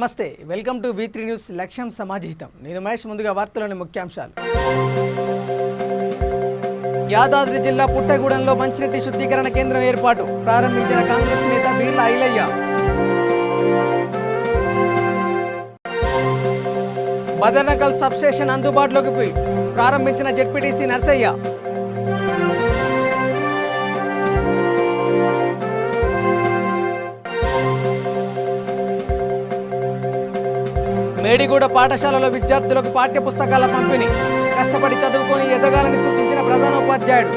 నమస్తే, welcome to V3 news లక్ష్యం సమాజహితం. నేను మహేష్. ముందుగా వార్తలోని ముఖ్యాంశాలు. యాదాద్రి జిల్లా పుట్టగూడెంలో మంచినీటి శుద్ధీకరణ కేంద్రం ఏర్పాటు ప్రారంభించిన కాంగ్రెస్ నేత బీర్ల ఐలయ్య. బదనకల్ సబ్స్టేషన్ అందుబాటులోకి ప్రారంభించిన జెడ్పీటీసీ నర్సయ్య. మేడిగూడ పాఠశాలలో విద్యార్థులకు పాఠ్య పుస్తకాల పంపిణీ, కష్టపడి చదువుకొని ఎదగాలని సూచించిన ప్రధానోపాధ్యాయుడు.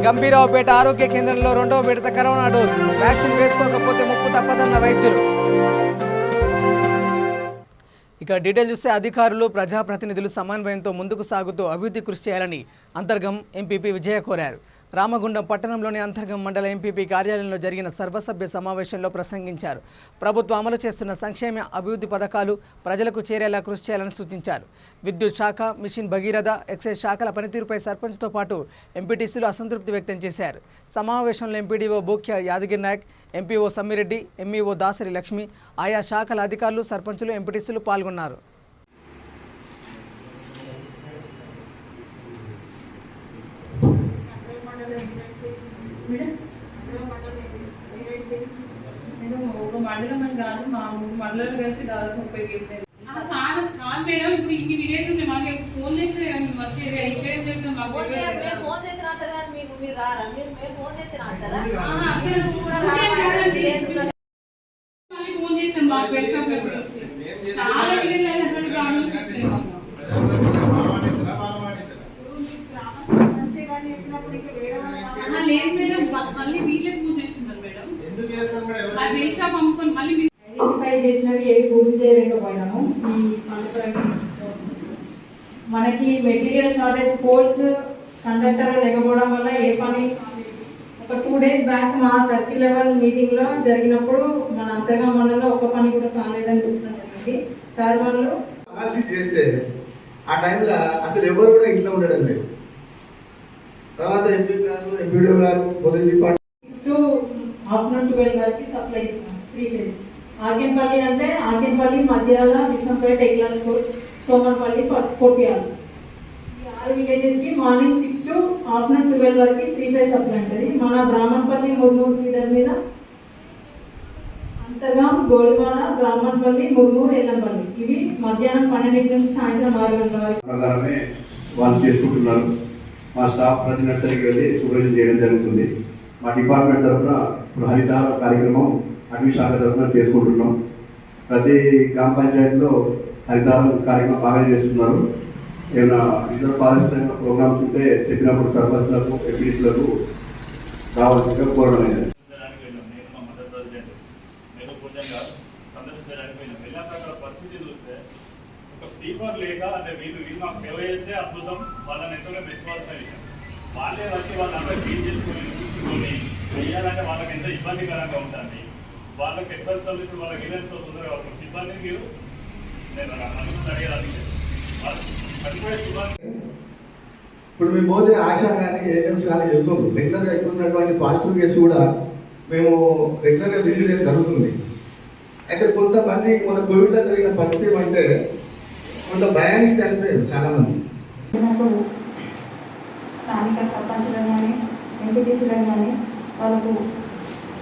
గంభీరావుపేట ఆరోగ్య కేంద్రంలో 2వ విడత కరోనా డోస్, వ్యాక్సిన్ వేసుకోకపోతే ముప్పు తప్పదన్న వైద్యులు. ఇక డీటెయిల్ చూస్తే అధికారులు ప్రజాప్రతినిధులు సమన్వయంతో ముందుకు సాగుతూ అభివృద్ధి కృషి చేయాలని అంతర్గం ఎంపీపీ విజయ కోరారు. రామగుండం పట్టణంలోని అంతర్గం మండల ఎంపీపీ కార్యాలయంలో జరిగిన సర్వసభ్య సమావేశంలో ప్రసంగించారు. ప్రభుత్వం అమలు చేస్తున్న సంక్షేమ అభివృద్ధి పథకాలు ప్రజలకు చేరేలా కృషి చేయాలని సూచించారు. విద్యుత్ శాఖ, మిషన్ భగీరథ, ఎక్సైజ్ శాఖల పనితీరుపై సర్పంచ్తో పాటు ఎంపీటీసీలు అసంతృప్తి వ్యక్తం చేశారు. సమావేశంలో MPDO Bokhya Yadagiri Nayak, MPO Sammireddy, MEO Dasari Lakshmi, ఆయా శాఖల అధికారులు, సర్పంచులు, ఎంపీటీసీలు పాల్గొన్నారు. ఒక మండలం అని కాదు, మా మండలం కలిసి దాదాపు 30 కేసులు. కాదు మేడం, ఇప్పుడు ఈ విలేజ్ ఉంటే మాకు ఫోన్ చేస్తే వచ్చేది ఇక్కడ ఫోన్ చేస్తాం మాకు చాలా విలేజ్ అయినటువంటి ప్రాబ్లమ్స్ వస్తాయి. లేదు మేడం, మళ్ళీ వీళ్ళకి పూర్తి చేస్తున్నారు మేడం. ఐడెంటిఫై చేసినవి ఏవి పూర్తి చేయలేకపోయినాము. ఈ మనకి మెటీరియల్ షార్టేజ్, పోల్స్, కండక్టర్ లేకపోవడం వల్ల ఏ పని ఒక 2 days బ్యాక్ మా సర్కిల్ లెవెల్ మీటింగ్ లో జరిగినప్పుడు మన అంతర్గా మండలంలో ఒక పని కూడా కాలేదని చెప్తున్నారు సార్ వాళ్ళు. చేస్తే ఆ టైంలో అసలు ఎవరు కూడా ఇంట్లో ఉండడం లేదు. తర్వాత ఎంపీ గారు, ఎంపీడీఓ గారు, పోలీస్ డిపార్ట్మెంట్ 6 to afternoon 12 వరకు సప్లై ఇస్తున్నాం 3 days. ఆర్కెన్పల్లి అంటే ఆర్కెన్పల్లి, మధ్యాల, విసంపేట, ఎక్లాస్పూర్, సోమన్పల్లి, పొట్టియాల, ఈ 6 విలేజెస్కి మార్నింగ్ 6 to afternoon 12 వరకు 3 days సప్లై ఉంటుంది. మన బ్రాహ్మణపల్లి, ముర్మూరు ఫీడర్ మీద అంతగా గోల్వాడ, బ్రాహ్మణపల్లి, ముర్మూరు, ఎల్లంపల్లి ఇవి మధ్యాహ్నం 12 నుంచి సాయంత్రం 6 గంటల వరకు ప్రకారమే వాళ్ళు చేసుకుంటున్నారు. మా స్టాఫ్ ప్రతి నర్సరీకి వెళ్ళి సూపర్వైజన్ చేయడం జరుగుతుంది. మా డిపార్ట్మెంట్ తరఫున ఇప్పుడు హరితహార కార్యక్రమం అటవీ శాఖ తరఫున చేసుకుంటున్నాం. ప్రతి గ్రామ పంచాయతీలో హరితహార కార్యక్రమం బాగా చేస్తున్నారు. ఏమైనా రిజర్వ్ ఫారెస్ట్ ప్రోగ్రామ్స్ ఉంటే చెప్పినప్పుడు సర్పంచ్లకు, ఎంపీసీలకు రావాల్సిందిగా కోరడం అయింది. స్పీకర్ లేక అంటే వీళ్ళు మాకు సేవ చేస్తే అద్భుతం, వాళ్ళని ఎంతో మెచ్చుకోవాల్సిన విషయం. వాళ్ళే వచ్చి వాళ్ళంతా క్లీన్ చేసుకొని వెయ్యాలంటే వాళ్ళకి ఎంతో ఇబ్బందికరంగా ఉంటుంది. వాళ్ళకి ఎక్కడ ఇప్పుడు వాళ్ళకి వీళ్ళతో తొందరగా వాళ్ళకి సిబ్బంది మీరు నేను అడిగేదాన్ని ఇప్పుడు మేము పోతే ఆశా కానీ ఏఎంస్ కానీ వెళ్తుంది. రెగ్యులర్గా ఎక్కున్నటువంటి పాజిటివ్ కేసు కూడా మేము రెగ్యులర్గా విజిట్ చేయడం జరుగుతుంది. అయితే కొంతమంది మన కోవిడ్లో జరిగిన పరిస్థితి ఏమంటే కొంత భయానికి చనిపోయారు చాలామంది. స్థానిక సర్పంచ్లను కానీ ఎంపీటీసీలను కానీ వాళ్ళకు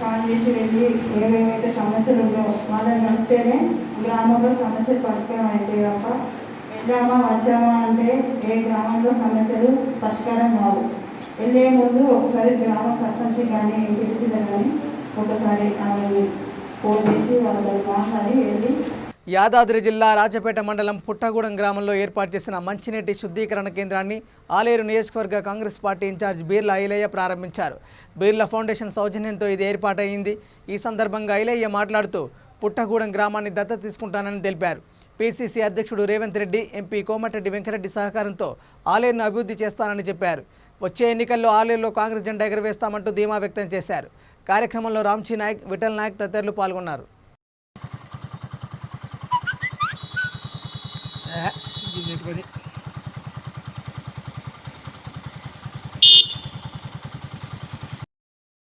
కాల్ చేసి వెళ్ళి ఏమేమైతే సమస్యలు ఉందో వాళ్ళని కలిస్తేనే గ్రామంలో సమస్యలు పరిష్కారం అయిపోయి తప్ప వెళ్ళామా వచ్చామా అంటే ఏ గ్రామంలో సమస్యలు పరిష్కారం కావు. వెళ్ళే ముందు ఒకసారి గ్రామ సర్పంచ్ కానీ ఎంపీటీసీలను కానీ ఒకసారి ఫోన్ చేసి వాళ్ళతో మాట్లాడి వెళ్ళి. యాదాద్రి జిల్లా రాజపేట మండలం పుట్టగూడెం గ్రామంలో ఏర్పాటు చేసిన మంచినీటి శుద్ధీకరణ కేంద్రాన్ని ఆలేరు నియోజకవర్గ కాంగ్రెస్ పార్టీ ఇన్ఛార్జ్ బీర్ల ఐలయ్య ప్రారంభించారు. బీర్ల ఫౌండేషన్ సౌజన్యంతో ఇది ఏర్పాటయ్యింది. ఈ సందర్భంగా ఐలయ్య మాట్లాడుతూ పుట్టగూడెం గ్రామాన్ని దత్తత తీసుకుంటానని తెలిపారు. పీసీసీ అధ్యక్షుడు రేవంత్ రెడ్డి, ఎంపీ కోమటిరెడ్డి వెంకరెడ్డి సహకారంతో ఆలేరును అభివృద్ధి చేస్తానని చెప్పారు. వచ్చే ఎన్నికల్లో ఆలేరులో కాంగ్రెస్ జెండా ఎగరవేస్తామంటూ ధీమా వ్యక్తం చేశారు. కార్యక్రమంలో రామ్జీ నాయక్, విఠల్ నాయక్ తదితరులు పాల్గొన్నారు.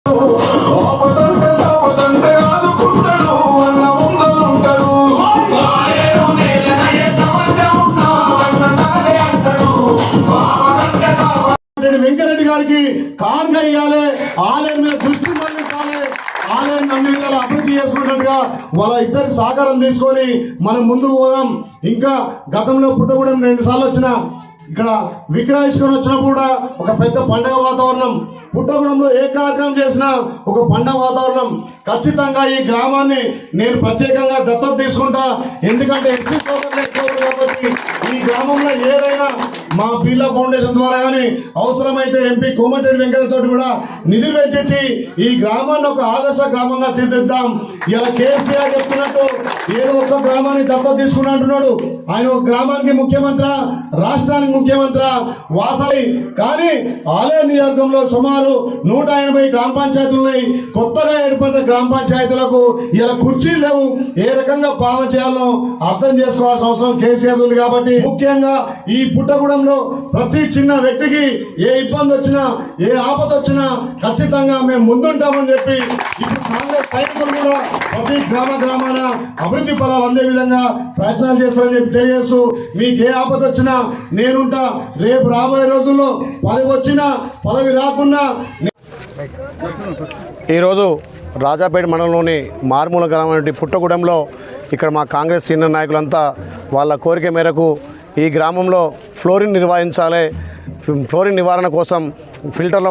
Oh, గారికి కానుక ఇవ్వాలి, ఆలయం మీద దృష్టి మళ్లించాలి, ఆలయాన్ని అన్ని విధాలు అభివృద్ధి చేసుకున్నట్టుగా వాళ్ళ ఇద్దరి సహకారం తీసుకొని మనం ముందుకు పోదాం. ఇంకా గతంలో పుట్టగూడెం 2 సార్లు వచ్చిన ఇక్కడ విగ్రహించుకొని వచ్చినప్పుడు కూడా ఒక పెద్ద పండగ వాతావరణం, పుట్టగూడెంలో ఏ కార్యక్రమం చేసినా ఒక పండగ వాతావరణం. ఖచ్చితంగా ఈ గ్రామాన్ని నేను ప్రత్యేకంగా దత్తత తీసుకుంటా, ఎందుకంటే ఎస్సీ సోదరులు ఎక్కువ కాబట్టి ఈ గ్రామంలో ఏదైనా మా బిర్లా ఫౌండేషన్ ద్వారా కానీ అవసరమైతే ఎంపీ కోమటిరెడ్డి వెంకయ్యతో కూడా నిధులు వెచ్చించి ఈ గ్రామాన్ని ఒక ఆదర్శ గ్రామంగా తీర్చిదిద్దాం. ఇలా కేసీఆర్ చెప్తున్నట్టు ఏదో ఒక గ్రామాన్ని దత్తత తీసుకుని అంటున్నాడు. ఆయన ఒక గ్రామానికి ముఖ్యమంత్రి, రాష్ట్రానికి ముఖ్యమంత్రి వాసాలి. కానీ ఆలయ నియోజకవర్గంలో సుమారు 180 గ్రామ పంచాయతీలు ఉన్నాయి. కొత్తగా ఏర్పడిన గ్రామ పంచాయతీలకు ఇలా కుర్చీలు లేవు. ఏ రకంగా పాలన చేయాలో అర్థం చేసుకోవాల్సిన అవసరం కేసీఆర్ ఉంది. కాబట్టి ముఖ్యంగా ఈ పుట్టగూడెంలో ప్రతి చిన్న వ్యక్తికి ఏ ఇబ్బంది వచ్చినా, ఏ ఆపద వచ్చినా ఖచ్చితంగా మేము ముందుంటామని చెప్పి ఇప్పుడు కాంగ్రెస్ సైనికులు కూడా ప్రతి గ్రామాన అభివృద్ధి ఫలాలు అందే విధంగా ప్రయత్నాలు చేస్తారని చెప్పి తెలియజేస్తూ, మీకు ఏ ఆపద వచ్చినా నేనుంటా. రేపు రాబోయే రోజుల్లో పదవి వచ్చినా పదవి రాకున్నా. ఈరోజు రాజాపేట మండలంలోని మారుమూల గ్రామం పుట్టగూడెంలో ఇక్కడ మా కాంగ్రెస్ సీనియర్ నాయకులంతా వాళ్ళ కోరిక మేరకు ఈ గ్రామంలో ఫ్లోరిన్ నిర్వహించాలి, ఫ్లోరిన్ నివారణ కోసం ఫిల్టర్లో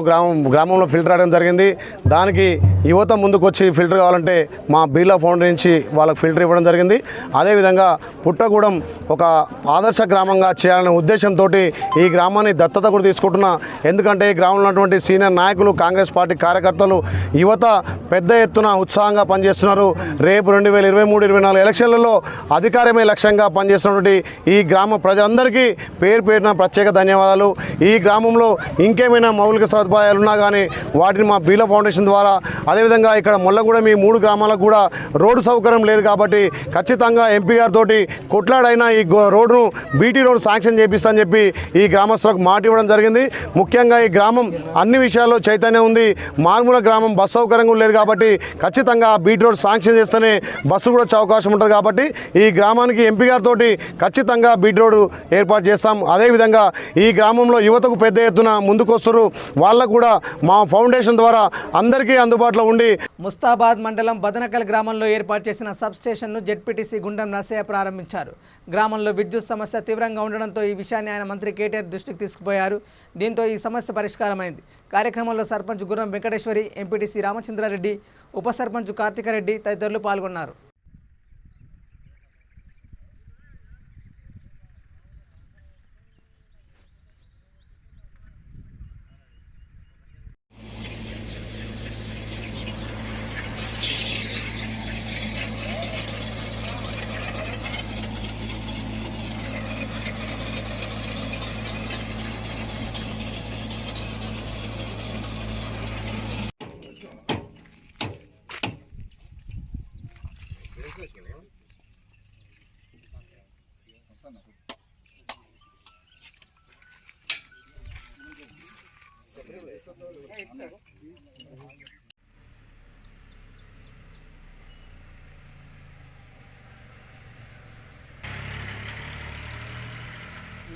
గ్రామంలో ఫిల్టర్ అడగడం జరిగింది. దానికి యువత ముందుకొచ్చి ఫిల్టర్ కావాలంటే మా బిర్లా ఫౌండేషన్ నుంచి వాళ్ళకి ఫిల్టర్ ఇవ్వడం జరిగింది. అదేవిధంగా పుట్టగూడెం ఒక ఆదర్శ గ్రామంగా చేయాలనే ఉద్దేశంతో ఈ గ్రామాన్ని దత్తత కూడా తీసుకుంటున్నా. ఎందుకంటే ఈ గ్రామంలో ఉన్నటువంటి సీనియర్ నాయకులు, కాంగ్రెస్ పార్టీ కార్యకర్తలు, యువత పెద్ద ఎత్తున ఉత్సాహంగా పనిచేస్తున్నారు. రేపు 2023-24 ఎలక్షన్లలో అధికారమే లక్ష్యంగా పనిచేస్తున్నటువంటి ఈ గ్రామ ప్రజలందరికీ పేరున ప్రత్యేక ధన్యవాదాలు. ఈ గ్రామంలో ఇంకేమైనా మౌలిక సదుపాయాలు ఉన్నా కానీ వాటిని మా బిర్లా ఫౌండేషన్ ద్వారా, అదేవిధంగా ఇక్కడ మొల్లగూడెం ఈ 3 గ్రామాలకు కూడా రోడ్డు సౌకర్యం లేదు కాబట్టి ఖచ్చితంగా ఎంపీ గారితో కొట్లాడైనా ఈ రోడ్డును బీటీ రోడ్ శాంక్షన్ చేపిస్తానని చెప్పి ఈ గ్రామస్తులకు మాట ఇవ్వడం జరిగింది. ముఖ్యంగా ఈ గ్రామం అన్ని విషయాల్లో చైతన్యం ఉంది. మారుమూల గ్రామం బస్సు సౌకర్యం కూడా లేదు కాబట్టి ఖచ్చితంగా బీటీ రోడ్ శాంక్షన్ చేస్తేనే బస్సు కూడా వచ్చే అవకాశం ఉంటుంది. కాబట్టి ఈ గ్రామానికి ఎంపీ గారితో ఖచ్చితంగా బీటీ రోడ్ ఏర్పాటు చేస్తాం. అదేవిధంగా ఈ గ్రామంలో యువతకు పెద్ద ఎత్తున ముందుకొస్తారు. వాళ్ళకు కూడా మా ఫౌండేషన్ ద్వారా అందరికీ అందుబాటులో ఉండి. ముస్తాబాద్ మండలం బదనకల్ గ్రామంలో ఏర్పాటు చేసిన సబ్ స్టేషన్ను జెడ్పీటీసీ గుండం నర్సయ్య ప్రారంభించారు. గ్రామంలో విద్యుత్ సమస్య తీవ్రంగా ఉండడంతో ఈ విషయాన్ని ఆయన మంత్రి కేటీఆర్ దృష్టికి తీసుకుపోయారు. దీంతో ఈ సమస్య పరిష్కారమైంది. కార్యక్రమంలో సర్పంచ్ గుర్రం వెంకటేశ్వరి, ఎంపీటీసీ రామచంద్రారెడ్డి, ఉప సర్పంచ్ కార్తికారెడ్డి తదితరులు పాల్గొన్నారు.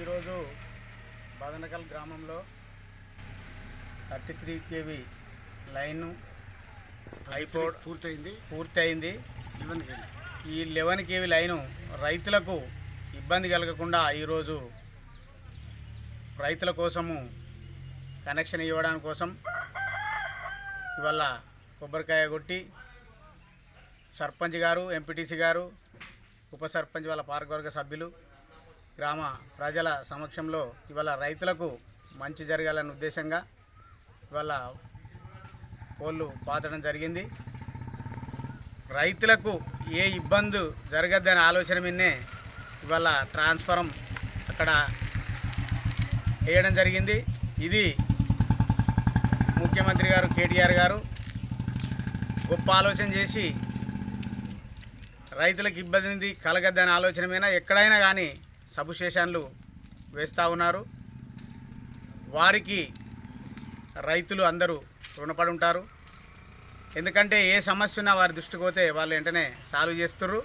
ఈరోజు బదనకల్ గ్రామంలో 33 kV లైన్ పూర్తయింది. ఈ 11 kV లైను రైతులకు ఇబ్బంది కలగకుండా ఈరోజు రైతుల కోసము కనెక్షన్ ఇవ్వడానికి కోసం ఇవాళ కొబ్బరికాయ కొట్టి సర్పంచ్ గారు, ఎంపీటీసీ గారు, ఉప సర్పంచ్ వాళ్ళ పాలకవర్గ సభ్యులు, గ్రామ ప్రజల సమక్షంలో ఇవాళ రైతులకు మంచి జరగాలనే ఉద్దేశంగా ఇవాళ పోళ్ళు పాతడం జరిగింది. రైతులకు ఏ ఇబ్బంది జరగద్దనే ఆలోచన మీదనే ఇవాళ ట్రాన్స్ఫారం అక్కడ వేయడం జరిగింది. ఇది ముఖ్యమంత్రి గారు కేటీఆర్ గారు గొప్ప ఆలోచన చేసి రైతులకు ఇబ్బంది కలగద్దనే ఆలోచన మీద ఎక్కడైనా కానీ సబ్ స్టేషన్లు వేస్తూ ఉన్నారు. వారికి రైతులు అందరూ రుణపడి ఉంటారు. ఎందుకంటే ఏ సమస్య ఉన్నా వారి దృష్టికి పోతే వాళ్ళు వెంటనే సాల్వ్ చేస్తుర్రు.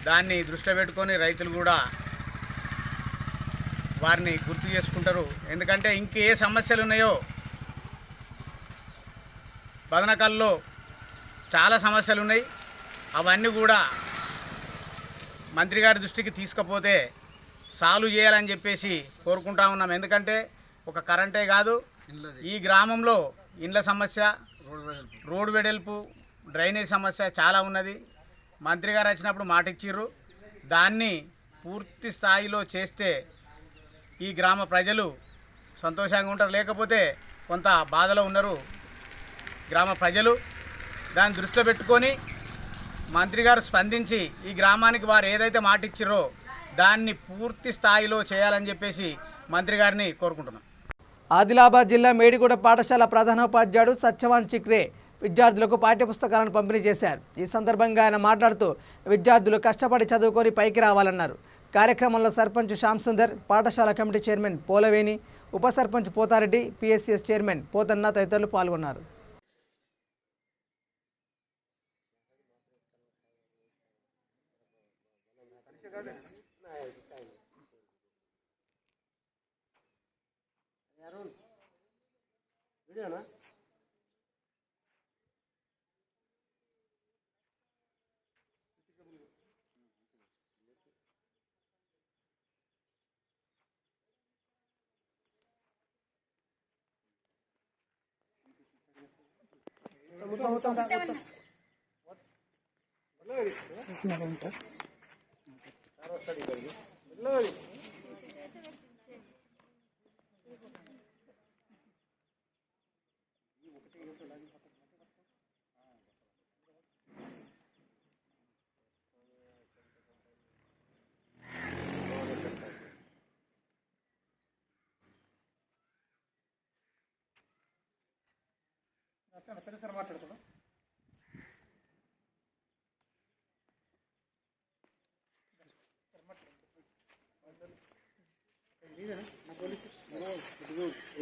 దాన్ని దృష్టిలో పెట్టుకొని రైతులు కూడా వారిని గుర్తు చేసుకుంటారు. ఎందుకంటే ఇంకే సమస్యలు ఉన్నాయో బదనకల్లో చాలా సమస్యలు ఉన్నాయి. అవన్నీ కూడా మంత్రి గారి దృష్టికి తీసుకపోతే సాల్వ్ చేయాలని చెప్పేసి కోరుకుంటా ఉన్నాం. ఎందుకంటే ఒక కరెంటే కాదు, ఈ గ్రామంలో ఇండ్ల సమస్య, రోడ్డు వెడల్పు, డ్రైనేజ్ సమస్య చాలా ఉన్నది. మంత్రి గారు వచ్చినప్పుడు మాట ఇచ్చిర్రు, దాన్ని పూర్తి స్థాయిలో చేస్తే ఈ గ్రామ ప్రజలు సంతోషంగా ఉంటారు. లేకపోతే కొంత బాధలో ఉన్నారు గ్రామ ప్రజలు. దాన్ని దృష్టిలో పెట్టుకొని మంత్రి గారు స్పందించి ఈ గ్రామానికి వారు ఏదైతే మాట ఇచ్చిర్రో దాన్ని పూర్తి స్థాయిలో చేయాలని చెప్పేసి మంత్రి గారిని కోరుకుంటున్నాం. ఆదిలాబాద్ జిల్లా మేడిగూడ పాఠశాల ప్రధానోపాధ్యాయుడు సత్యవాన్ చిక్రే విద్యార్థులకు పాఠ్యపుస్తకాలను పంపిణీ చేశారు. ఈ సందర్భంగా ఆయన మాట్లాడుతూ విద్యార్థులు కష్టపడి చదువుకొని పైకి రావాలన్నారు. కార్యక్రమంలో సర్పంచ్ శ్యామ్ సుందర్, పాఠశాల కమిటీ చైర్మన్ పోలవేణి, ఉప సర్పంచ్ పోతారెడ్డి, పిఎస్సిఎస్ చైర్మన్ పోతన్న తదితరులు పాల్గొన్నారు.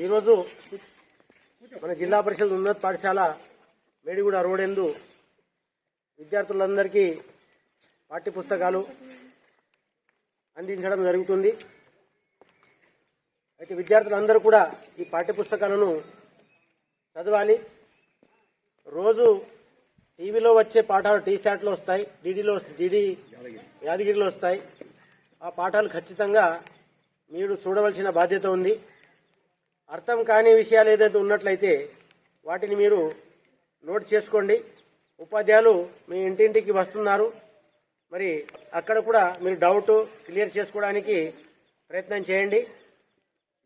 ఈరోజు మన జిల్లా పరిషత్ ఉన్నత పాఠశాల మేడిగూడ రోడ్ విద్యార్థులందరికీ పాఠ్యపుస్తకాలు అందించడం జరుగుతుంది. అయితే విద్యార్థులందరూ కూడా ఈ పాఠ్యపుస్తకాలను చదవాలి. రోజు టీవీలో వచ్చే పాఠాలు టీశాట్లో వస్తాయి, డిడి యాదగిరిలో వస్తాయి. ఆ పాఠాలు ఖచ్చితంగా మీరు చూడవలసిన బాధ్యత ఉంది. అర్థం కాని విషయాలు ఏదైతే ఉన్నట్లయితే వాటిని మీరు నోట్ చేసుకోండి. ఉపాధ్యాయులు మీ ఇంటింటికి వస్తున్నారు, మరి అక్కడ కూడా మీరు డౌట్ క్లియర్ చేసుకోవడానికి ప్రయత్నం చేయండి.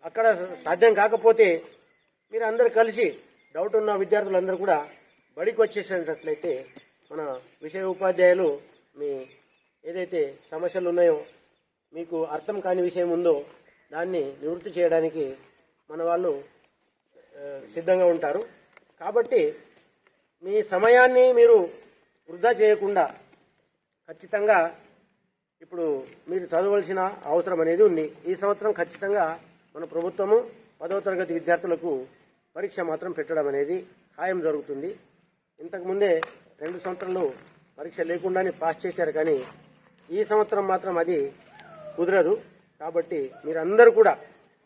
అక్కడ సాధ్యం కాకపోతే మీరు అందరు కలిసి డౌట్ ఉన్న విద్యార్థులందరూ కూడా బడికి వచ్చేసినట్లయితే మన విషయ ఉపాధ్యాయులు మీ ఏదైతే సమస్యలు ఉన్నాయో, మీకు అర్థం కాని విషయం ఉందో దాన్ని నివృత్తి చేయడానికి మన వాళ్ళు సిద్ధంగా ఉంటారు. కాబట్టి మీ సమయాన్ని మీరు వృధా చేయకుండా ఖచ్చితంగా ఇప్పుడు మీరు చదవలసిన అవసరం అనేది ఉంది. ఈ సంవత్సరం ఖచ్చితంగా మన ప్రభుత్వము 10వ తరగతి విద్యార్థులకు పరీక్ష మాత్రం పెట్టడం అనేది ఖాయం జరుగుతుంది. ఇంతకుముందే 2 సంవత్సరాలు పరీక్ష లేకుండానే పాస్ చేశారు, కానీ ఈ సంవత్సరం మాత్రం అది కుదరదు. కాబట్టి మీరందరూ కూడా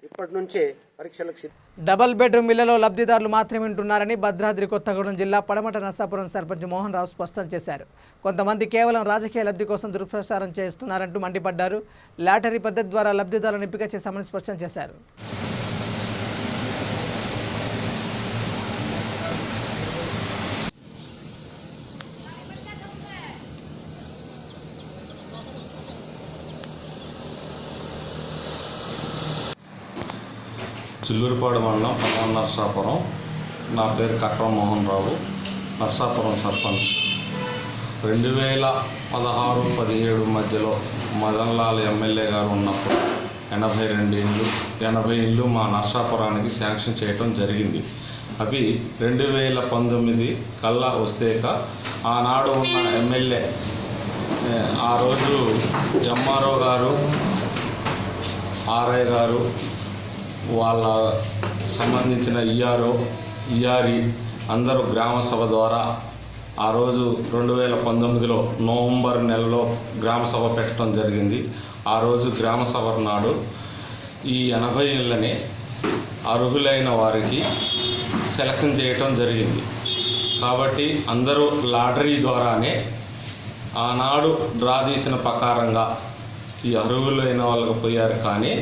ఇప్పటి నుంచే పరీక్షలకు డబుల్ బెడ్రూమ్ ఇళ్లలో లబ్ధిదారులు మాత్రమే ఉంటున్నారని భద్రాద్రి కొత్తగూడెం జిల్లా పడమట నర్సాపురం సర్పంచ్ మోహన్ రావు స్పష్టం చేశారు. కొంతమంది కేవలం రాజకీయ లబ్ధి కోసం దుష్ప్రచారం చేస్తున్నారంటూ మండిపడ్డారు. లాటరీ పద్ధతి ద్వారా లబ్ధిదారులను ఎంపిక చేశామని స్పష్టం చేశారు. చిల్లూరుపాడు మండలం పడమట నర్సాపురం. నా పేరు కట్రం మోహన్ రావు, నర్సాపురం సర్పంచ్. 2016-17 మధ్యలో మదన్లాల్ ఎమ్మెల్యే గారు ఉన్నప్పుడు 80 ఇళ్ళు మా నర్సాపురానికి శాంక్షన్ చేయడం జరిగింది. అవి 2019 కల్లా వస్తేక ఆనాడు ఉన్న ఎమ్మెల్యే ఆ రోజు ఎంఆర్ఓ గారు, ఆర్ఐ గారు, వాళ్ళ సంబంధించిన ఈఆర్ఈ అందరూ గ్రామ సభ ద్వారా ఆ రోజు 2019లో నవంబర్ నెలలో గ్రామ సభ పెట్టడం జరిగింది. ఆ రోజు గ్రామ సభ నాడు ఈ 80 ఇళ్ళని అర్హులైన వారికి సెలక్షన్ చేయటం జరిగింది. కాబట్టి అందరూ లాటరీ ద్వారానే ఆనాడు డ్రా తీసిన ప్రకారంగా ఈ అర్హులైన వాళ్ళకు పోయారు. కానీ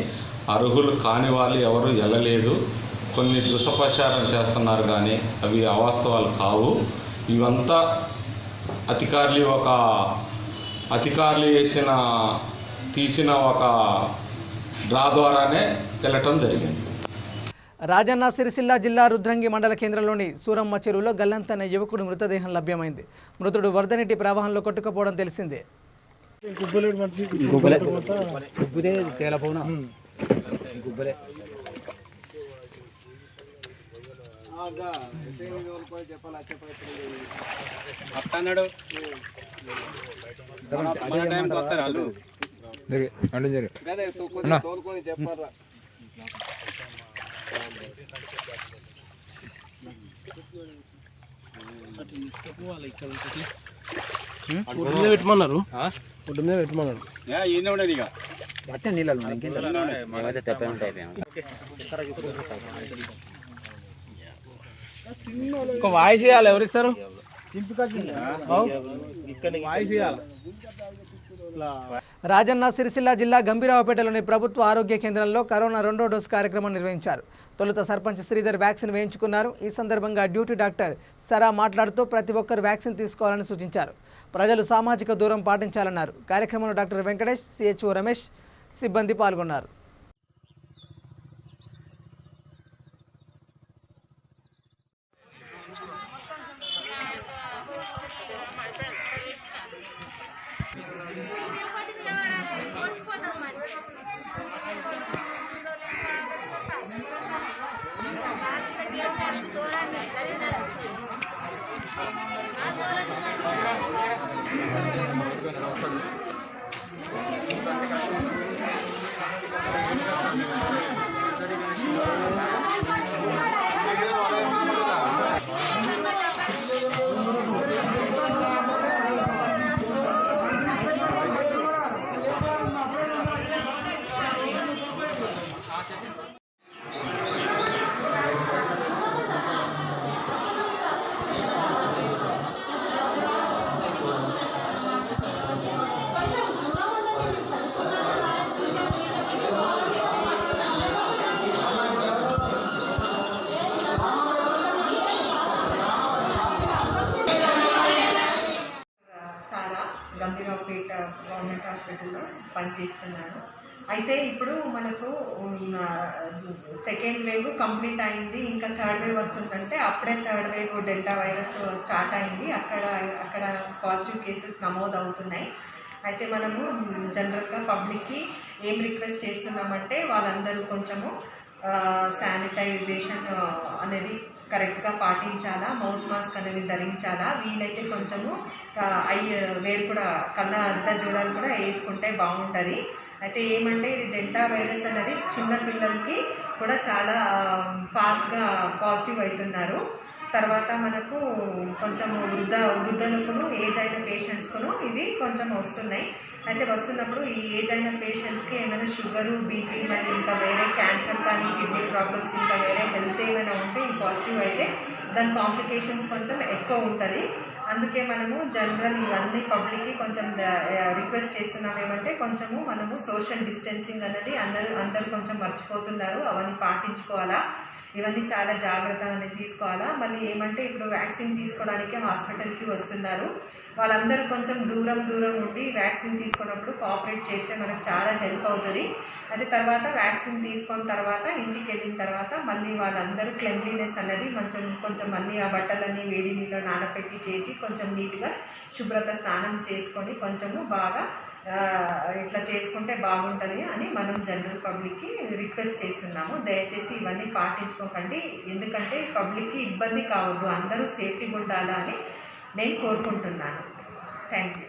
అర్హులు కాని వాళ్ళు ఎవరు వెళ్ళలేదు. కొన్ని దుష్ప్రచారం చేస్తున్నారు కానీ అవి అవాస్తవాలు కావు. ఇవంతా అధికారులు తీసిన ఒక డ్రా ద్వారానే వెళ్ళటం జరిగింది. రాజన్న సిరిసిల్ల జిల్లా రుద్రంగి మండల కేంద్రంలోని సూరమ్మ చెరువులో గల్లంతైన యువకుడి మృతదేహం లభ్యమైంది. మృతుడు వరదనీటి ప్రవాహంలో కొట్టుకుపోవడం తెలిసిందే. పెట్టమన్నారు ఒక వాయిస్ చేయాలి. ఎవరిస్తారు వాయిస్ చేయాలి. రాజన్న సిరిసిల్ల జిల్లా గంభీరావుపేటలోని ప్రభుత్వ ఆరోగ్య కేంద్రంలో కరోనా 2వ డోసు కార్యక్రమం నిర్వహించారు. తొలుత సర్పంచ్ శ్రీధర్ వ్యాక్సిన్ వేయించుకున్నారు. ఈ సందర్భంగా డ్యూటీ డాక్టర్ సరా మాట్లాడుతూ ప్రతి ఒక్కరు వ్యాక్సిన్ తీసుకోవాలని సూచించారు. ప్రజలు సామాజిక దూరం పాటించాలన్నారు. కార్యక్రమంలో డాక్టర్ వెంకటేష్, సిహెచ్ఓ రమేష్ సిబ్బంది పాల్గొన్నారు. గంభీరావుపేట గవర్నమెంట్ హాస్పిటల్లో పనిచేస్తున్నాను. అయితే ఇప్పుడు మనకు సెకండ్ వేవ్ కంప్లీట్ అయింది, ఇంకా థర్డ్ వేవ్ వస్తుందంటే అప్పుడే third wave delta virus start అయింది. అక్కడ పాజిటివ్ కేసెస్ నమోదు అవుతున్నాయి. అయితే మనము జనరల్గా పబ్లిక్కి ఏం రిక్వెస్ట్ చేస్తున్నామంటే వాళ్ళందరూ కొంచెము శానిటైజేషన్ అనేది కరెక్ట్గా పాటించాలా, మౌత్ మాస్క్ అనేది ధరించాలా, వీలైతే కొంచెము వేరు కూడా కళ్ళ అద్ద జోడాలు కూడా వేసుకుంటే బాగుంటుంది. అయితే ఏమంటే ఇది డెల్టా వైరస్ అనేది చిన్న పిల్లలకి కూడా చాలా ఫాస్ట్గా పాజిటివ్ అవుతున్నారు. తర్వాత మనకు కొంచెం వృద్ధులకును ఏజ్ అయిన పేషెంట్స్కును ఇవి కొంచెం వస్తున్నాయి. అయితే వస్తున్నప్పుడు ఈ ఏజ్ అయిన పేషెంట్స్కి ఏమైనా షుగరు, బీపీ, మరి ఇంకా వేరే క్యాన్సర్ కానీ కిడ్నీ ప్రాబ్లమ్స్ ఇంకా వేరే హెల్త్ ఏమైనా ఉంటే ఈ పాజిటివ్ అయితే దాని కాంప్లికేషన్స్ కొంచెం ఎక్కువ ఉంటుంది. అందుకే మనము జనరల్ ఇవన్నీ పబ్లిక్కి కొంచెం రిక్వెస్ట్ చేస్తున్నాం ఏమంటే కొంచెము మనము సోషల్ డిస్టెన్సింగ్ అనేది అందరూ కొంచెం మర్చిపోతున్నారు, అవన్నీ పాటించుకోవాలా, ఇవన్నీ చాలా జాగ్రత్త అనేది తీసుకోవాలా. మళ్ళీ ఏమంటే ఇప్పుడు వ్యాక్సిన్ తీసుకోవడానికి హాస్పిటల్కి వస్తున్నారు, వాళ్ళందరూ కొంచెం దూరం ఉండి వ్యాక్సిన్ తీసుకున్నప్పుడు కోఆపరేట్ చేస్తే మనకు చాలా హెల్ప్ అవుతుంది. అది తర్వాత వ్యాక్సిన్ తీసుకున్న తర్వాత ఇంటికి వెళ్ళిన తర్వాత మళ్ళీ వాళ్ళందరూ క్లెన్లీనెస్ అనేది కొంచెం అన్ని ఆ బట్టలన్నీ వేడి నీళ్ళు నానబెట్టి చేసి కొంచెం నీట్గా శుభ్రత స్నానం చేసుకొని కొంచెము బాగా ఇట్లా చేసుకుంటే బాగుంటుంది అని మనం జనరల్ పబ్లిక్కి రిక్వెస్ట్ చేస్తున్నాము. దయచేసి ఇవన్నీ పాటించుకోకండి, ఎందుకంటే పబ్లిక్కి ఇబ్బంది కావద్దు, అందరూ సేఫ్టీగా ఉండాలా అని నేను కోరుకుంటున్నాను. Thank you.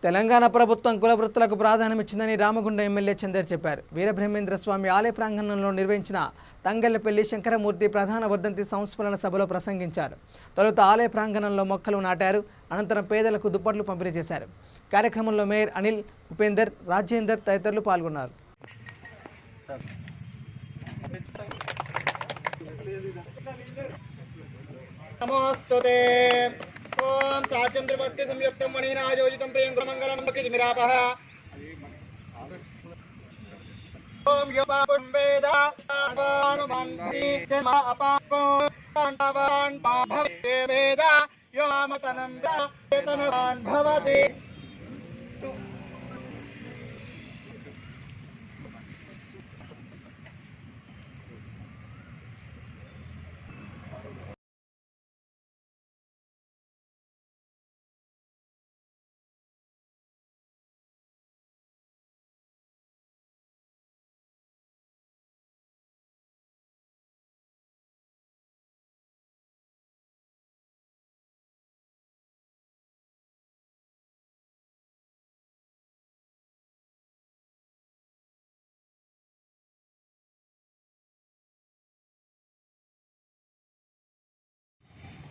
తెలంగాణ ప్రభుత్వం కుల వృత్తులకు ప్రాధాన్యం ఇచ్చిందని రామగుండ ఎమ్మెల్యే చందర్ చెప్పారు. వీరబ్రహ్మేంద్ర స్వామి ఆలయ ప్రాంగణంలో నిర్వహించిన తంగళ్లపల్లి శంకరమూర్తి ప్రధాన వర్ధంతి సంస్మరణ సభలో ప్రసంగించారు. తొలుత ఆలయ ప్రాంగణంలో మొక్కలు నాటారు. అనంతరం పేదలకు దుప్పట్లు పంపిణీ చేశారు. కార్యక్రమంలో మేయర్ అనిల్, ఉపేందర్, రాజేందర్ తదితరులు పాల్గొన్నారు. नमोस्तुते ओम साचंद्रवर्ति संयुक्तं मणिना योजितं प्रियंगमंगलं किमिरापः ओम योपापुं वेदा अनुमन्ति जन्म अपापो कांडवान् भवते वेदा योमतनं वेतनवान् भवति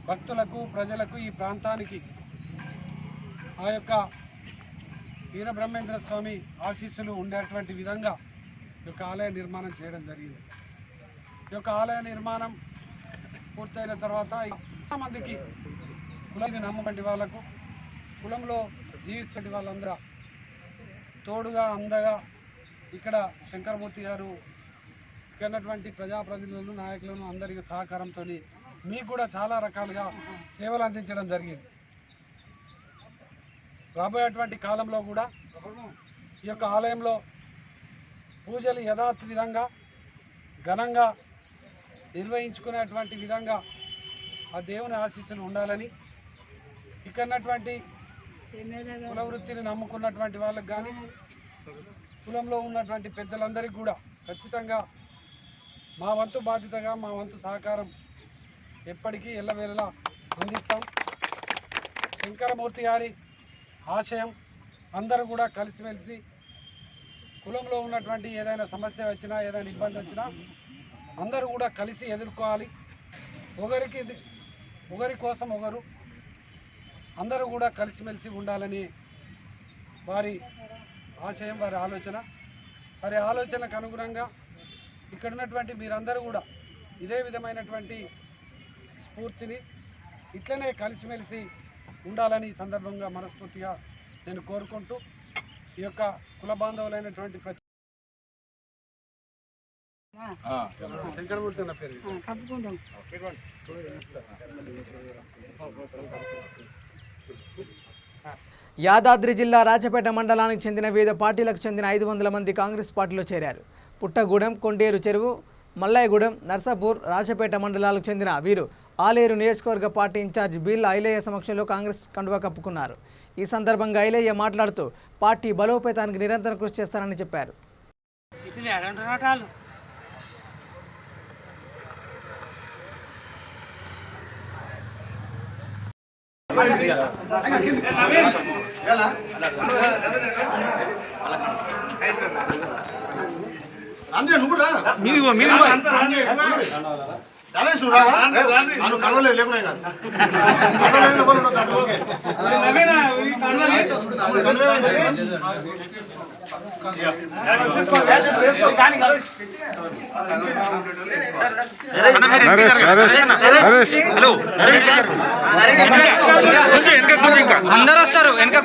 భక్తులకు ప్రజలకు ఈ ప్రాంతానికి ఆ యొక్క వీరబ్రహ్మేంద్ర స్వామి ఆశీస్సులు ఉండేటువంటి విధంగా ఈ యొక్క ఆలయ నిర్మాణం చేయడం జరిగింది. ఈ యొక్క ఆలయ నిర్మాణం పూర్తయిన తర్వాత చాలామందికి కులాన్ని నమ్మకండి వాళ్ళకు కులంలో జీవిస్తున్న వాళ్ళందరూ తోడుగా అందగా ఇక్కడ శంకరమూర్తి గారు ఉన్నటువంటి ప్రజాప్రతినిధులను నాయకులను అందరి సహకారంతో మీకు కూడా చాలా రకాలుగా సేవలు అందించడం జరిగింది. రాబోయేటువంటి కాలంలో కూడా ఈ యొక్క ఆలయంలో పూజలు యథావిధంగా ఘనంగా నిర్వహించుకునేటువంటి విధంగా ఆ దేవుని ఆశీస్సులు ఉండాలని ఇక్కడున్నటువంటి కుల వృత్తిని నమ్ముకున్నటువంటి వాళ్ళకి కానీ కులంలో ఉన్నటువంటి పెద్దలందరికీ కూడా ఖచ్చితంగా మా వంతు బాధ్యతగా మా వంతు సహకారం ఎప్పటికీ ఎల్లవేళలా అందిస్తాం. శంకరమూర్తి గారి ఆశయం అందరూ కూడా కలిసిమెలిసి కులంలో ఉన్నటువంటి ఏదైనా సమస్య వచ్చినా ఏదైనా ఇబ్బంది వచ్చినా అందరూ కూడా కలిసి ఎదుర్కోవాలి. ఒకరి కోసం ఒకరు అందరూ కూడా కలిసిమెలిసి ఉండాలని వారి ఆశయం, వారి ఆలోచన. వారి ఆలోచనకు అనుగుణంగా ఇక్కడ ఉన్నటువంటి మీరందరూ కూడా ఇదే విధమైనటువంటి స్ఫూర్తిని ఇట్లనే కలిసిమెలిసి ఉండాలని ఈ సందర్భంగా మనస్ఫూర్తిగా నేను కోరుకుంటూ ఈ యొక్క కుల బాంధవులైనటువంటి శంకరమూర్తి అన్న పేరు యాదాద్రి జిల్లా రాజపేట మండలానికి చెందిన వివిధ పార్టీలకు చెందిన 500 మంది కాంగ్రెస్ పార్టీలో చేరారు. పుట్టగూడెం, కొండేరు చెరువు, మల్లాయగూడెం, నర్సాపూర్, రాజపేట మండలాలకు చెందిన వీరు ఆలేరు నియోజకవర్గ పార్టీ ఇన్ఛార్జ్ బిల్ ఐలయ్య సమక్షంలో కాంగ్రెస్ కండువా కప్పుకున్నారు. ఈ సందర్భంగా ఐలయ్య మాట్లాడుతూ పార్టీ బలోపేతానికి నిరంతరం కృషి చేస్తారని చెప్పారు. అందరూ వస్తారు వెనక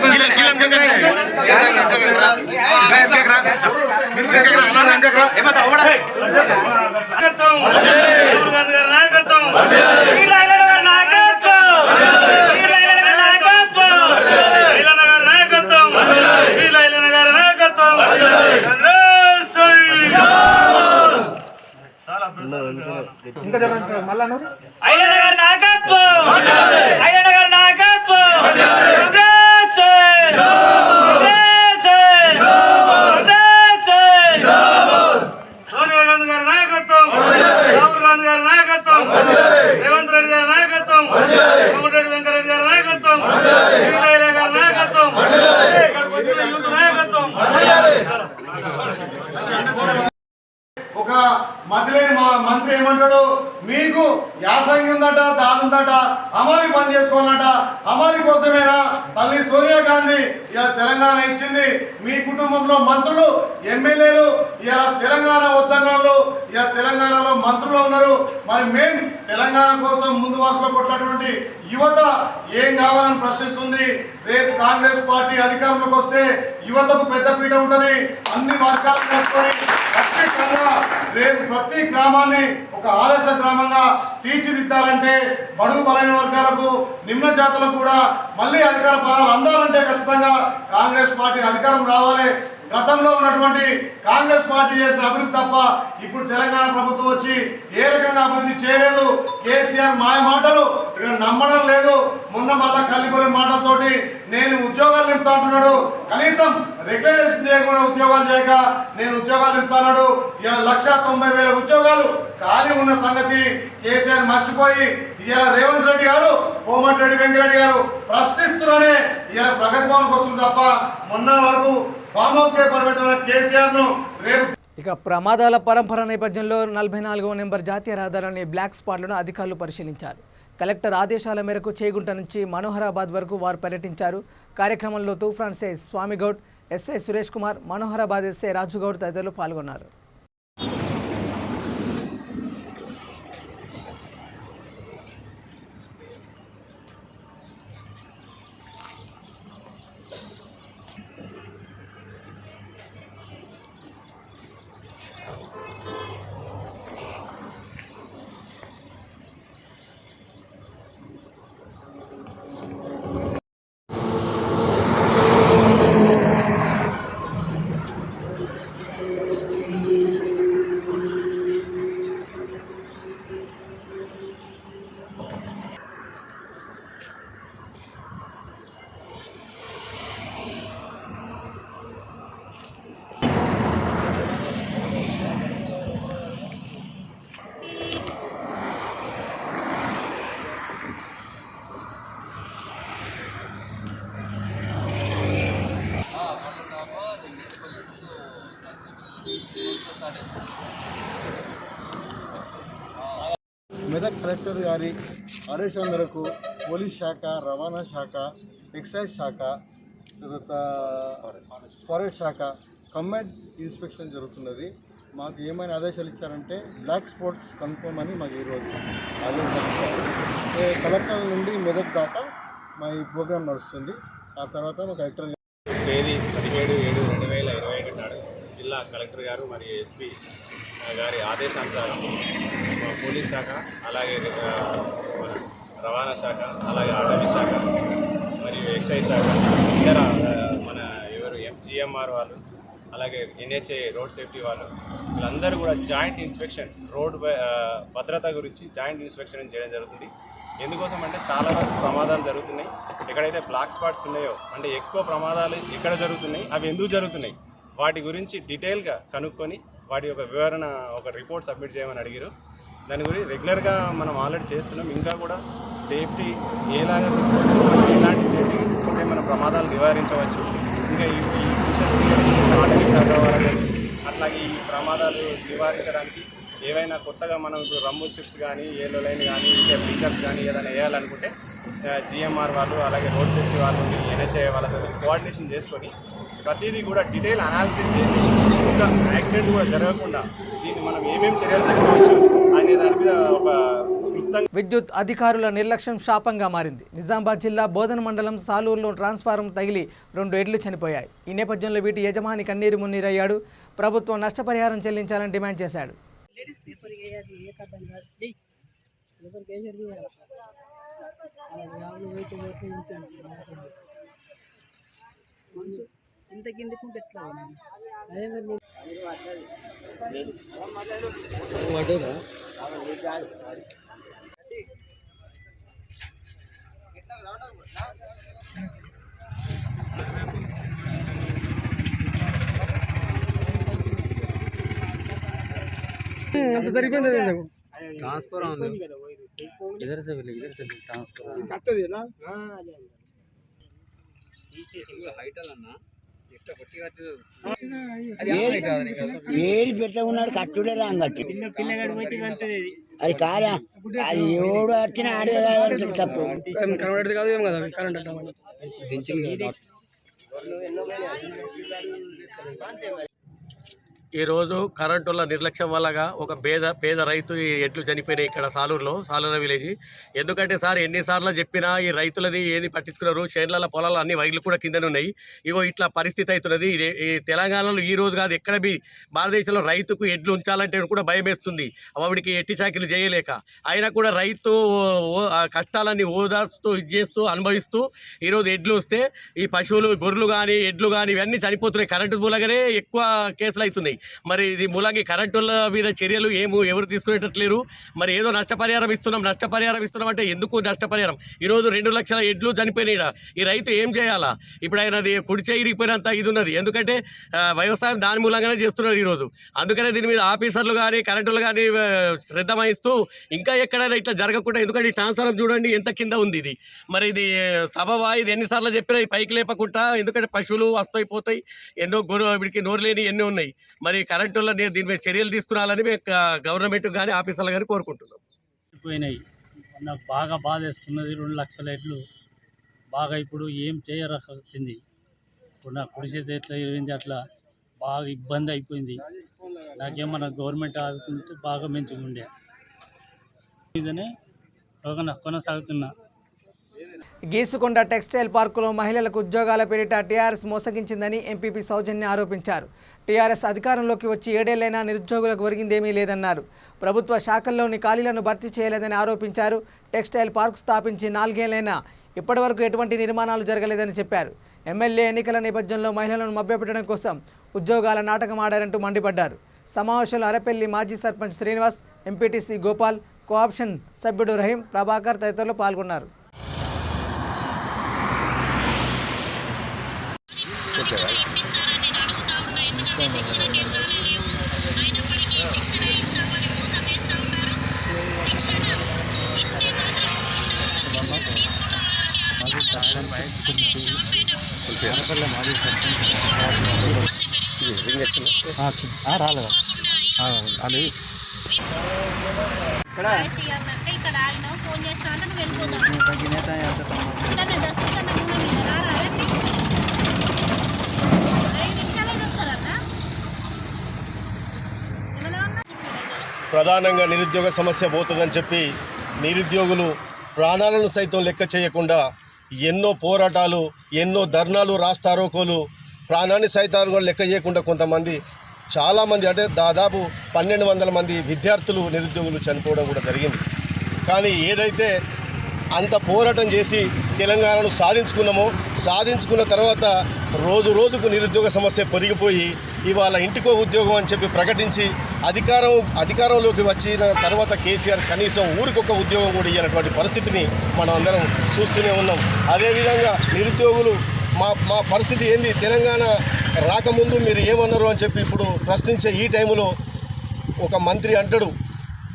రేవంత్ రెడ్డి గారి నాయకత్వం, కోమటిరెడ్డి వెంకరెడ్డి గారి నాయకత్వం, గారి నాయకత్వం, నాయకత్వం. ఒక మధ్యలేని మంత్రి ఏమంటాడు, మీకు యాసంగి ఉందట, దాదుందట, అమలు పని చేసుకోవాలట, అమలు కోసమేనా తల్లి సోనియా గాంధీ ఇలా తెలంగాణ ఇచ్చింది. మీ కుటుంబంలో మంత్రులు ఎమ్మెల్యేలు ఇలా తెలంగాణ వద్దన్నారు, ఇలా తెలంగాణలో మంత్రులు ఉన్నారు. మరి మేము తెలంగాణ కోసం ముందు వరుసలో కొట్టినటువంటి యువత ఏం కావాలని ప్రశ్నిస్తుంది. రేపు కాంగ్రెస్ పార్టీ అధికారంలోకి వస్తే యువతకు పెద్దపీట ఉంటుంది. అన్ని వర్గాలు కలుపుకొని ప్రత్యేకంగా రేపు ప్రతి గ్రామాన్ని ఒక ఆదర్శ గ్రామంగా తీర్చిదిద్దాలంటే బడుగు బలైన వర్గాలకు నిమ్న జాతులకు కూడా మళ్ళీ అధికార పదాలు అందాలంటే ఖచ్చితంగా కాంగ్రెస్ పార్టీ అధికారం రావాలి. గతంలో ఉన్నటువంటి కాంగ్రెస్ పార్టీ చేసిన అభివృద్ధి తప్ప ఇప్పుడు తెలంగాణ ప్రభుత్వం వచ్చి ఏ రకంగా అభివృద్ధి చేయలేదు. కేసీఆర్ మాయ మాటలు ఇక్కడ నమ్మడం లేదు. మొన్న మళ్ళా కల్లిపోయిన మాటలతోటి నేను ఉద్యోగాలు నింపుతా అంటున్నాడు. కనీసం రెగ్యులేషన్ చేయకుండా ఉద్యోగాలు చేయక నేను ఉద్యోగాలు నింపుతాడు. ఇలా 1,90,000 ఉద్యోగాలు ఖాళీ ఉన్న సంగతి కేసీఆర్ మర్చిపోయి ఇలా రేవంత్ రెడ్డి గారు, కోమటిరెడ్డి వెంకరెడ్డి గారు ప్రశ్నిస్తూనే ఇలా ప్రగతి భవన్కి వస్తుంది తప్ప మొన్న వరకు ఫామ్ హౌస్ కే పరిమితమైన కేసీఆర్ ను రేపు. ఇక ప్రమాదాల పరంపర నేపథ్యంలో 44వ నెంబర్ జాతీయ రహదారిని బ్లాక్ స్పాట్లను అధికారులు పరిశీలించారు. కలెక్టర్ ఆదేశాల మేరకు చేగుంట నుంచి మనోహరాబాద్ వరకు వారు పర్యటించారు. కార్యక్రమంలో Toopran SI Swamigoud, SI Suresh Kumar, Manoharabad SI Rajugoud తదితరులు పాల్గొన్నారు. మెదక్ కలెక్టర్ గారి ఆదేశాల మేరకు పోలీస్ శాఖ, రవాణా శాఖ, ఎక్సైజ్ శాఖ, తర్వాత ఫారెస్ట్ శాఖ కంబైన్డ్ ఇన్స్పెక్షన్ జరుగుతున్నది. మాకు ఏమైనా ఆదేశాలు ఇచ్చారంటే బ్లాక్ స్పాట్స్ కన్ఫర్మ్ అని మాకు ఈరోజు ఆదేశాలు. కలెక్టర్ నుండి మెదక్ దాకా మా ఈ ప్రోగ్రాం నడుస్తుంది. ఆ తర్వాత మా కలెక్టర్ తేదీ 17/7/2021 నాడు జిల్లా కలెక్టర్ గారు మరియు ఎస్పీ గారి ఆదేశానుసారం పోలీస్ శాఖ, అలాగే రవాణా శాఖ, అలాగే అటవీ శాఖ మరియు ఎక్సైజ్ శాఖ, ఇతర మన ఎంజిఎంఆర్ వాళ్ళు, అలాగే ఎన్హెచ్ఏ రోడ్ సేఫ్టీ వాళ్ళు, వీళ్ళందరూ కూడా జాయింట్ ఇన్స్పెక్షన్, రోడ్ భద్రత గురించి జాయింట్ ఇన్స్పెక్షన్ చేయడం జరుగుతుంది. ఎందుకోసం అంటే చాలా వరకు ప్రమాదాలు జరుగుతున్నాయి. ఎక్కడైతే బ్లాక్ స్పాట్స్ ఉన్నాయో, అంటే ఎక్కువ ప్రమాదాలు ఎక్కడ జరుగుతున్నాయి, అవి ఎందుకు జరుగుతున్నాయి, వాటి గురించి డీటెయిల్గా కనుక్కొని వాటి యొక్క వివరణ ఒక రిపోర్ట్ సబ్మిట్ చేయమని అడిగారు. దాని గురించి రెగ్యులర్గా మనం ఆల్రెడీ చేస్తున్నాం. ఇంకా కూడా సేఫ్టీ ఏలాగా తీసుకోవచ్చు, ఎలాంటి సేఫ్టీగా తీసుకుంటే మన ప్రమాదాలు నివారించవచ్చు, ఇంకా ఈ అటవీ శాఖ వాళ్ళని అట్లాగే ఈ ప్రమాదాలు నివారించడానికి ఏవైనా కొత్తగా మనం ఇప్పుడు రంబుల్ షిప్స్ కానీ, ఏలో లైన్ కానీ, ఇంకా ఫీచర్స్ కానీ ఏదైనా వేయాలనుకుంటే జిఎంఆర్ వాళ్ళు, అలాగే రోడ్ సేఫ్టీ వాళ్ళు, ఎన్హెచ్ఐ వాళ్ళతో కోఆర్డినేషన్ చేసుకొని ప్రతిదీ కూడా డీటెయిల్ అనాలిసిస్ చేసి ఇంకా యాక్సిడెంట్ కూడా జరగకుండా దీన్ని మనం ఏమేమి చర్యలు తీసుకోవచ్చు అనే దాని మీద ఒక విద్యుత్ అధికారుల నిర్లక్ష్యం శాపంగా మారింది. నిజామాబాద్ జిల్లా బోధన మండలం సాలూరులో ట్రాన్స్ఫారం తగిలి 2 ఎడ్లు చనిపోయాయి. ఈ నేపథ్యంలో వీటి యజమాని కన్నీరు మున్నీరయ్యాడు. ప్రభుత్వం నష్టపరిహారం చెల్లించాలని డిమాండ్ చేశాడు. ఇంత కిందకుంటే ఎట్లా అంత సరిపోయింది. ट्रांसफर इधर से ट्रांसफर कटना हाइट अल ఏది పెట్టకున్నాడు కట్టుడే రాంగట్టు అది కాదా అది ఎవడు వచ్చినా ఆడే తప్పు కనబడేది కాదు ఏం కదా కరెంట్ దించింది. ఈరోజు కరెంటుల నిర్లక్ష్యం వల్లగా ఒక పేద రైతు ఎడ్లు చనిపోయినాయి ఇక్కడ సాలూరు విలేజ్. ఎందుకంటే సార్ ఎన్నిసార్లు చెప్పినా ఈ రైతులది ఏది పట్టించుకున్నారు. చేన్ల పొలాలు అన్ని వైర్లు కూడా కిందనే ఉన్నాయి. ఇగో ఇట్లా పరిస్థితి అవుతున్నది. ఈ తెలంగాణలో ఈ రోజు కాదు ఎక్కడ భారతదేశంలో రైతుకు ఎడ్లు ఉంచాలంటే కూడా భయం వేస్తుంది. వాడికి ఎట్టి చాకిలు చేయలేక అయినా కూడా రైతు కష్టాలన్నీ ఓదార్స్తూ చేస్తూ అనుభవిస్తూ ఈరోజు ఎడ్లు వస్తే ఈ పశువులు గొర్రెలు కానీ ఎడ్లు కానీ ఇవన్నీ చనిపోతున్నాయి. కరెంటు మూలంగానే ఎక్కువ కేసులు అవుతున్నాయి. మరి ఇది మూలంగా కరెంటుల మీద చర్యలు ఎవరు తీసుకునేటట్లేరు. మరి ఏదో నష్టపరిహారం ఇస్తున్నాం అంటే ఎందుకు నష్టపరిహారం? ఈరోజు 2 లక్షల ఎడ్లు చనిపోయినాయి. ఈ రైతు ఏం చేయాలా? ఇప్పుడు ఆయనది కుడి చేయిరిపోయినంత ఇది ఉన్నది. ఎందుకంటే వ్యవసాయం దాని మూలంగానే చేస్తున్నారు ఈరోజు. అందుకనే దీని మీద ఆఫీసర్లు కానీ కరెంటులు కానీ శ్రద్ధ వహిస్తూ ఇంకా ఎక్కడైనా ఇట్లా జరగకుండా, ఎందుకంటే ఈ ట్రాన్స్ఫారం చూడండి ఎంత కింద ఉంది ఇది. మరి ఇది సబవా? ఇది ఎన్నిసార్లు చెప్పినా పైకి లేపకుండా, ఎందుకంటే పశువులు వస్తాయిపోతాయి, ఎన్నో వీడికి నోరు లేని ఎన్నో ఉన్నాయి. మరి కరెంటుల్లో దీని మీద చర్యలు తీసుకురావాలని మేము గవర్నమెంట్ కానీ ఆఫీసర్లు కానీ కోరుకుంటున్నాం. పోయినాయి నాకు బాగా బాధేస్తున్నది. 2 లక్షల ఎడ్లు బాగా ఇప్పుడు ఏం చేయరాక వచ్చింది. ఇప్పుడు నాకు కుడి చేతి ఎట్లా ఇరిగింది, అట్లా బాగా ఇబ్బంది అయిపోయింది. నాకేమన్నా గవర్నమెంట్ ఆదుకుంటే బాగా మంచిగా ఉండే. ఇదనే కొనసాగుతున్నా. గీసుకొండ టెక్స్టైల్ పార్కులో మహిళలకు ఉద్యోగాల పేరిట టీఆర్ఎస్ మోసగించిందని ఎంపీపీ సౌజన్య ఆరోపించారు. టీఆర్ఎస్ అధికారంలోకి వచ్చి 7 ఏళ్లైనా నిరుద్యోగులకు ఒరిగిందేమీ లేదన్నారు. ప్రభుత్వ శాఖల్లోని ఖాళీలను భర్తీ చేయలేదని ఆరోపించారు. టెక్స్టైల్ పార్క్ స్థాపించి 4 ఏళ్లైనా ఇప్పటివరకు ఎటువంటి నిర్మాణాలు జరగలేదని చెప్పారు. ఎమ్మెల్యే ఎన్నికల నేపథ్యంలో మహిళలను మభ్యపెట్టడం కోసం ఉద్యోగాల నాటకం ఆడారంటూ మండిపడ్డారు. సమావేశంలో అరపల్లి మాజీ సర్పంచ్ శ్రీనివాస్, ఎంపీటీసీ గోపాల్, కోఆప్షన్ సభ్యుడు రహీం, ప్రభాకర్ తదితరులు పాల్గొన్నారు. ఇక్కడ ఆగినావు, ఫోన్ చేస్తా అంటే నువ్వు వెళ్ళిపోతావు. ప్రధానంగా నిరుద్యోగ సమస్య పోతుందని చెప్పి నిరుద్యోగులు ప్రాణాలను సైతం లెక్క చేయకుండా ఎన్నో పోరాటాలు, ఎన్నో ధర్నాలు, రాస్తారోకోలు, ప్రాణాన్ని సైతం లెక్క చేయకుండా కొంతమంది చాలామంది అంటే దాదాపు 1200 మంది విద్యార్థులు నిరుద్యోగులు చనిపోవడం కూడా జరిగింది. కానీ ఏదైతే అంత పోరాటం చేసి తెలంగాణను సాధించుకున్న తర్వాత రోజు రోజుకు నిరుద్యోగ సమస్య పెరిగిపోయి ఇవాళ ఇంటికో ఉద్యోగం అని చెప్పి ప్రకటించి అధికారంలోకి వచ్చిన తర్వాత కేసీఆర్ కనీసం ఊరికొక ఉద్యోగం కూడా ఇవ్వనటువంటి పరిస్థితిని మనం అందరం చూస్తూనే ఉన్నాం. అదేవిధంగా నిరుద్యోగులు మా పరిస్థితి ఏంది, తెలంగాణ రాకముందు మీరు ఏమన్నారు అని చెప్పి ఇప్పుడు ప్రశ్నించే ఈ టైంలో ఒక మంత్రి అంటాడు,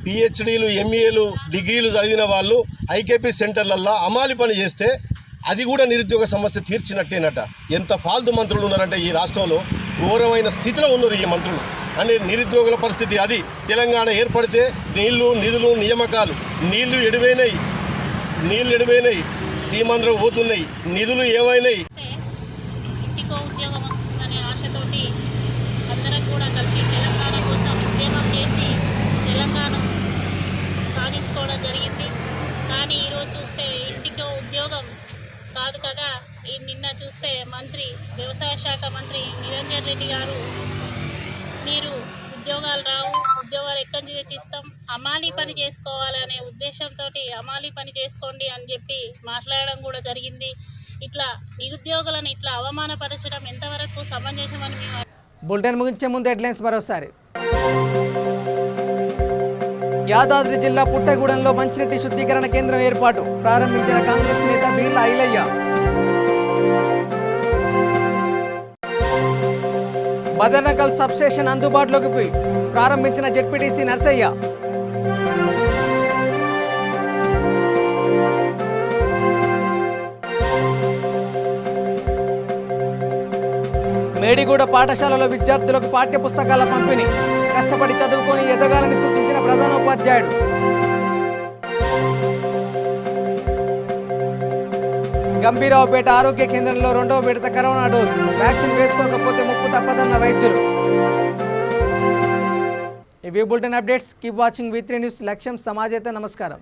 పిహెచ్డీలు, ఎంఈఏలు, డిగ్రీలు చదివిన వాళ్ళు ఐకేపీ సెంటర్లల్లో అమాలి పని చేస్తే అది కూడా నిరుద్యోగ సమస్య తీర్చినట్టేనట. ఎంత ఫాల్తు మంత్రులు ఉన్నారంటే ఈ రాష్ట్రంలో ఘోరమైన స్థితిలో ఉన్నారు ఈ మంత్రులు. అంటే నిరుద్యోగుల పరిస్థితి అది. తెలంగాణ ఏర్పడితే నీళ్లు, నిధులు, నియామకాలు, నీళ్లు ఎడిపోయినాయి, సీమాంధ్రం పోతున్నాయి, నిధులు ఏమైనాయి. ఇంటికో ఉద్యోగం వస్తుందనే ఆశతోటి అందరం కూడా కలిసి తెలంగాణ కోసం ఉద్యమం చేసి తెలంగాణ సాధించుకోవడం జరిగింది. కానీ ఈరోజు చూస్తే ఇంటికో ఉద్యోగం కాదు కదా. నిన్న చూస్తే వ్యవసాయ శాఖ మంత్రి నిరంజన్ రెడ్డి గారు, మీరు ఉద్యోగాలు రావు, ఉద్యోగాలు ఎక్కడి నుంచి తెచ్చిస్తాం, అమాలీ పని చేసుకోవాలనే ఉద్దేశంతో అమాలీ పని చేసుకోండి అని చెప్పి మాట్లాడడం కూడా జరిగింది. ఇట్లా నిరుద్యోగులను ఇట్లా అవమానపరచడం ఎంతవరకు సమంజసమని మేము. బులెటిన్ ముగించే ముందు హెడ్లైన్స్ మరోసారి. యాదాద్రి జిల్లా పుట్టగూడెంలో మంచినీటి శుద్ధీకరణ కేంద్రం ఏర్పాటు ప్రారంభించిన కాంగ్రెస్ నేత బీర్ల ఐలయ్య. బదర్నకల్ సబ్స్టేషన్ అందుబాటులోకి ప్రారంభించిన జెడ్పీటీసీ నర్సయ్య. మేడిగూడ పాఠశాలలో విద్యార్థులకు పాఠ్య పుస్తకాల పంపిణీ కష్టపడి చదువుకొని ఎదగాలని సూచించిన ప్రధానోపాధ్యాయుడు. గంభీరావుపేట ఆరోగ్య కేంద్రంలో 2వ విడత కరోనా డోస్ వ్యాక్సిన్ వేసుకోకపోతే ముప్పు తప్పదన్న వైద్యులు. ఇవి bulletin updates. Keep watching V3 news. లక్ష్యం సమాజేత. నమస్కారం.